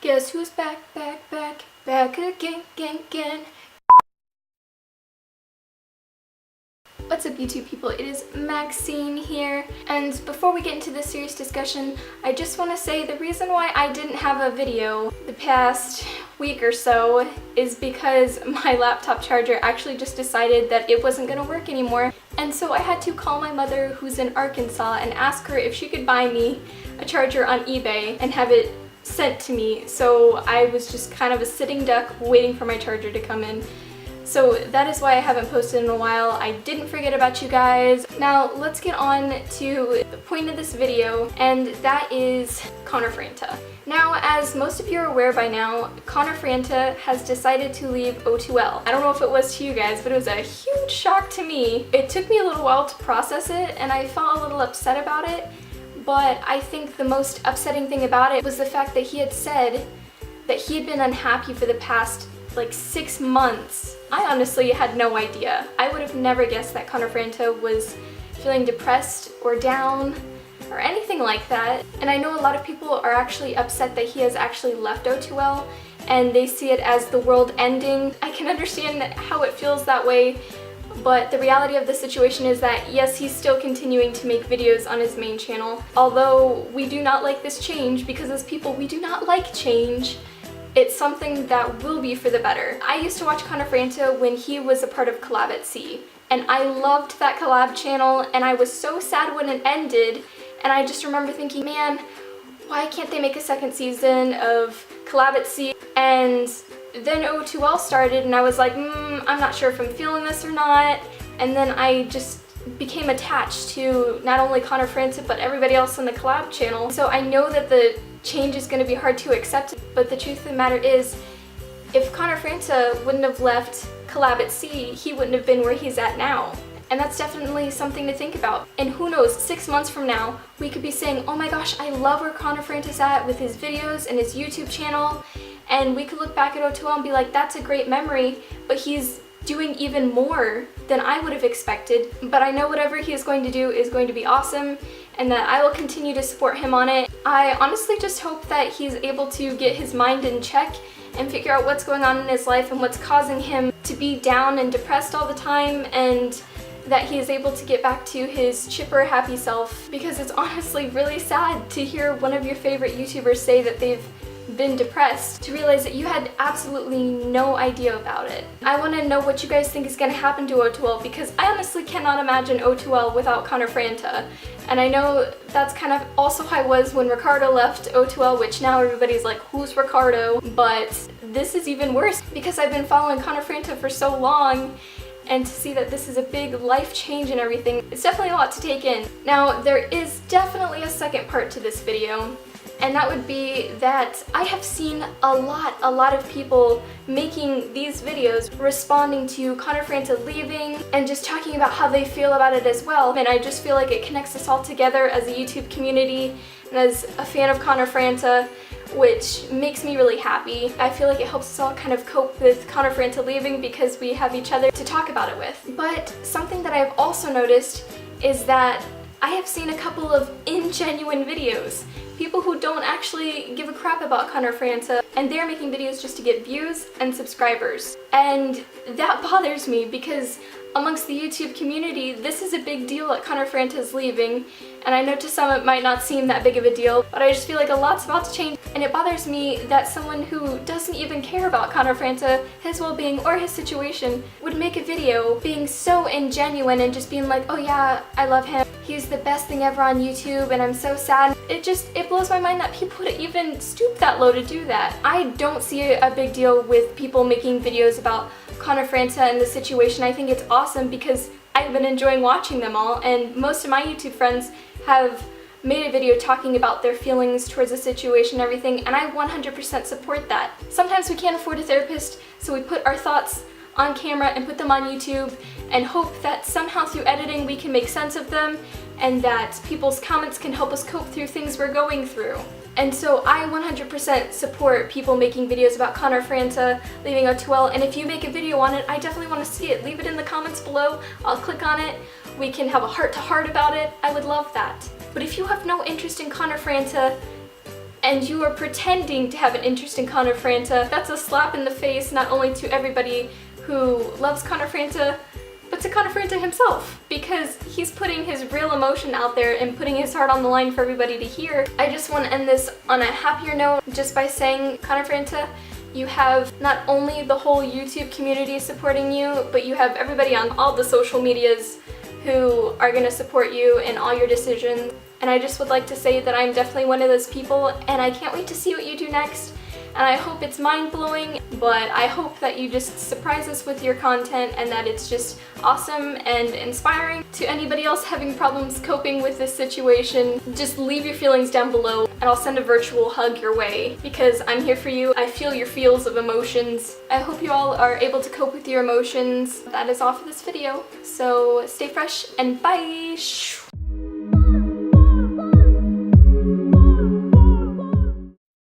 Guess who's back again. What's up YouTube people, it is Maxine here, and before we get into this serious discussion, I just want to say the reason why I didn't have a video the past week or so is because my laptop charger actually just decided that it wasn't going to work anymore, and so I had to call my mother who's in Arkansas and ask her if she could buy me a charger on eBay and have it sent to me. So I was just kind of a sitting duck waiting for my charger to come in. So that is why I haven't posted in a while. I didn't forget about you guys. Now let's get on to the point of this video, and that is Connor Franta. Now, as most of you are aware by now, Connor Franta has decided to leave O2L. I don't know if it was to you guys, but it was a huge shock to me. It took me a little while to process it, and I felt a little upset about it. But I think the most upsetting thing about it was the fact that he had said that he had been unhappy for the past like 6 months. I honestly had no idea. I would have never guessed that Connor Franta was feeling depressed or down or anything like that. And I know a lot of people are actually upset that he has actually left O2L and they see it as the world ending. I can understand how it feels that way, but the reality of the situation is that yes, he's still continuing to make videos on his main channel. Although we do not like this change, because as people we do not like change, it's something that will be for the better. I used to watch Connor Franta when he was a part of Collab at Sea, and I loved that collab channel, and I was so sad when it ended, and I just remember thinking, man, why can't they make a second season of Collab at Sea? And then O2L started and I was like, I'm not sure if I'm feeling this or not, and then I just became attached to not only Connor Franta but everybody else on the collab channel. So I know that the change is going to be hard to accept, but the truth of the matter is, if Connor Franta wouldn't have left Collab at Sea, he wouldn't have been where he's at now. And that's definitely something to think about. And who knows, 6 months from now, we could be saying, oh my gosh, I love where Connor Franta's at with his videos and his YouTube channel. And we could look back at O2L and be like, that's a great memory, but he's doing even more than I would have expected. But I know whatever he is going to do is going to be awesome, and that I will continue to support him on it. I honestly just hope that he's able to get his mind in check and figure out what's going on in his life and what's causing him to be down and depressed all the time, and that he is able to get back to his chipper, happy self, because it's honestly really sad to hear one of your favorite YouTubers say that they've been depressed, to realize that you had absolutely no idea about it. I want to know what you guys think is going to happen to O2L, because I honestly cannot imagine O2L without Connor Franta. And I know that's kind of also how I was when Ricardo left O2L, which now everybody's like, who's Ricardo? But this is even worse because I've been following Connor Franta for so long, and to see that this is a big life change and everything, it's definitely a lot to take in. Now, there is definitely a second part to this video, and that would be that I have seen a lot of people making these videos responding to Connor Franta leaving and just talking about how they feel about it as well. And I just feel like it connects us all together as a YouTube community and as a fan of Connor Franta, which makes me really happy. I feel like it helps us all kind of cope with Connor Franta leaving because we have each other to talk about it with. But something that I've also noticed is that I have seen a couple of ingenuine videos. People who don't actually give a crap about Connor Franta, and they're making videos just to get views and subscribers. And that bothers me because amongst the YouTube community, this is a big deal that Connor Franta is leaving, and I know to some it might not seem that big of a deal, but I just feel like a lot's about to change, and it bothers me that someone who doesn't even care about Connor Franta, his well-being, or his situation would make a video being so ingenuine and just being like, oh yeah, I love him, he's the best thing ever on YouTube, and I'm so sad. It blows my mind that people would even stoop that low to do that. I don't see a big deal with people making videos about Connor Franta and the situation. I think it's awesome because I've been enjoying watching them all, and most of my YouTube friends have made a video talking about their feelings towards the situation and everything, and I 100% support that. Sometimes we can't afford a therapist, so we put our thoughts on camera and put them on YouTube and hope that somehow through editing we can make sense of them, and that people's comments can help us cope through things we're going through. And so I 100% support people making videos about Connor Franta leaving O2L, and if you make a video on it, I definitely want to see it. Leave it in the comments below, I'll click on it, we can have a heart-to-heart about it, I would love that. But if you have no interest in Connor Franta and you are pretending to have an interest in Connor Franta, that's a slap in the face not only to everybody who loves Connor Franta, but to Connor Franta himself, because he's putting his real emotion out there and putting his heart on the line for everybody to hear. I just want to end this on a happier note just by saying, Connor Franta, you have not only the whole YouTube community supporting you, but you have everybody on all the social medias who are going to support you in all your decisions. And I just would like to say that I'm definitely one of those people, and I can't wait to see what you do next. And I hope it's mind-blowing, but I hope that you just surprise us with your content and that it's just awesome and inspiring. To anybody else having problems coping with this situation, just leave your feelings down below and I'll send a virtual hug your way, because I'm here for you. I feel your feels of emotions. I hope you all are able to cope with your emotions. That is all for this video. So stay fresh and bye!